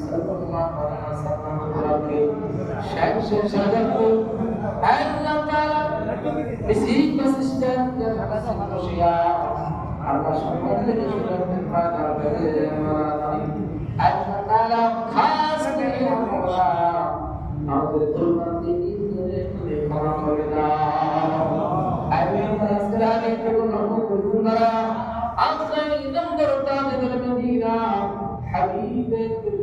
সাল্লাল্লাহু আলাইহি ওয়াসাল্লাম কে শেষ সাজাবো আল্লাহ তাআলা বিসিক বসিস্টার জাহানাত খুশিয়া আল্লাহ সম্মানিত সুরাতুল ফাতিহা পড়ে আল্লাহ তাআলা খাস করে আল্লাহ আমাদের কুরবানি দিনে ক্ষমা করে দাও আমিন আসসালামু আলাইকুম ওয়া রাহমাতুল্লাহ أخينا برتان المدينة حبيب الدنيا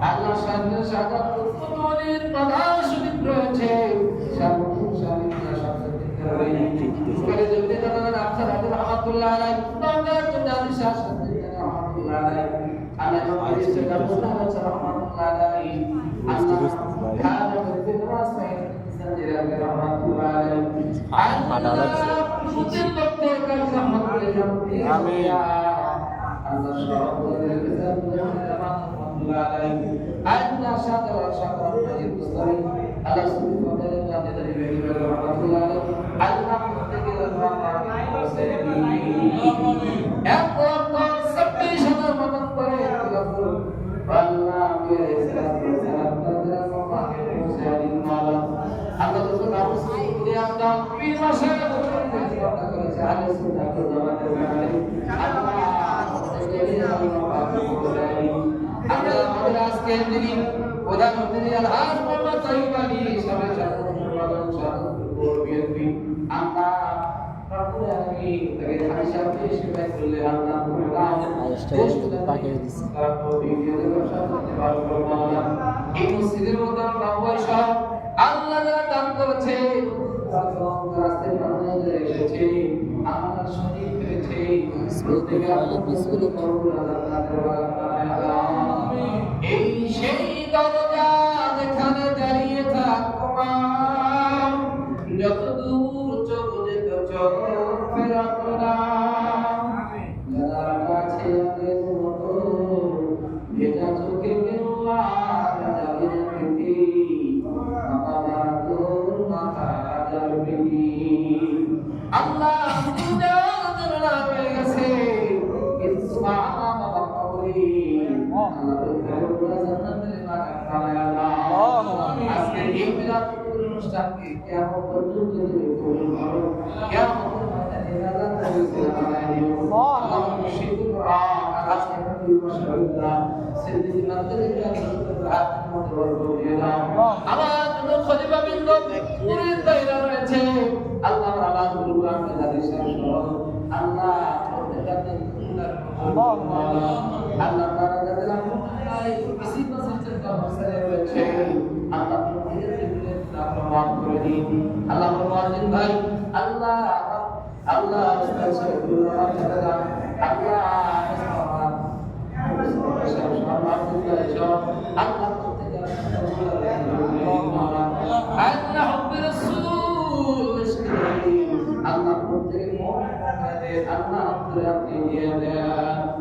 Allah সাথে সাথে প্রতিদিন প্রধান সুবিধ রয়েছে সামনে সামনে সাথে করে দেবতে দাদা আফসার রহমাতুল্লাহ আলাইহি বাংলার জানি শাসন রহমাতুল্লাহ আলাইহি আল্লাহ নবী সাল্লাল্লাহু আলাইহি রহমাতুল্লাহ আলাইহি আল্লাহ খানা করতে নামাজ পড়ে সঞ্জিরা রহমাতুল্লাহ আলাইহি আল্লাহ প্রতিদিন করতে কাজ রহমাতুল্লাহ আমিন আল্লাহ সকলের Allah syadar syadar majid mustari Allah subhanahu wa ta'ala dari bagi rahmatullah Allah mutegil rahmatullah ekor sabbi syadar madan pare tilafur Allah mere salam salam padra mamahe musadin mala Allah tu namu sini amda pir masyarakat kореছে ahli sunnah wal jamaah Allah আমাদের আজকের দিন প্রধানমন্ত্রী আলহাজ মোহাম্মদ তাইব আলী সবাই BNP আমরা প্রভু আমি তাকে হাসা পেশ করলে আল্লাহ তাকে দিছে এই মসজিদের মধ্যে বাবা সব আল্লাহ যারা দান করেছে রাস্তায় বানানো এসেছে আমরা শরীর হয়েছে প্রত্যেকে আল্লাহ বিসমিল্লাহ কবুল আল্লাহ এই সেই দরজা যেখানে দাঁড়িয়ে থাকো যত দূর চোখ যেত চোখ ফেরাতো না যারা কাছে আগের মতো ভেজা চোখে কেউ আর যাবে না পেতে আমার তোর মাথা যাবে আল্লাহ দুনিয়া হয়ে গেছে কিন্তু আজকে এই মিলাদুল অনুষ্ঠানকে কিয়ামত পর্যন্ত কবুল করো কিয়ামতের ময়দানে নাজাত নসিব করো আল্লাহ শিকুর আজকে নবী মাশাআল্লাহ সিদ্দিক নবীকে রাতের মধ্যে বরকত দিয়ে দাও আমার জন্য খলিফা বিন্দু পুরীর দায়রা রয়েছে আল্লাহ আওয়াজগুলো আপনি জানিস আল্লাহ প্রত্যেকটা আল্লাহ তাআলা যাদের আমল কিসি মাসের কাছে রয়েছে আল্লাহ প্রত্যেকের নাম করে দিন আল্লাহ মুআজ্জিন ভাই আল্লাহ আল্লাহ আস্তাগফিরুল্লাহ আল্লাহ আল্লাহ প্রত্যেকের আল্লাহ হুব্বি রাসূল আল্লাহ প্রত্যেকের মুমিনদের আল্লাহ আপনি দিয়ে দেন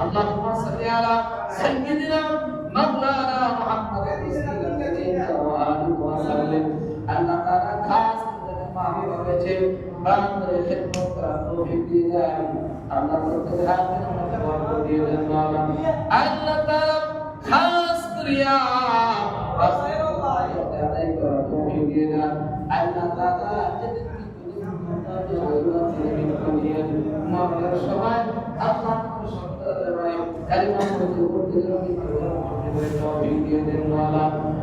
اللهم صل على سيدنا مولانا محمد وآله وسلم আল্লাহ তাআলা খাস করে মাহফিল হয়েছে বান্দার খিদমত করার তৌফিক দিয়ে দেন আল্লাহ প্রত্যেকের হাতে আমাকে বরকত দিয়ে দেন আল্লাহ তাআলা খাস করিয়া রাসূলুল্লাহ আদায় করার তৌফিক দিয়ে দেন আল্লাহ তাআলা সবাই আল্লাহ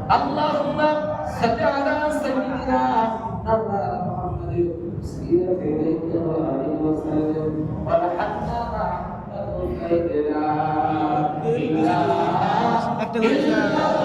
اللهم صل على سيدنا محمد سيدنا إليك وآله وسلم ونحن مع محمد لا إله إلا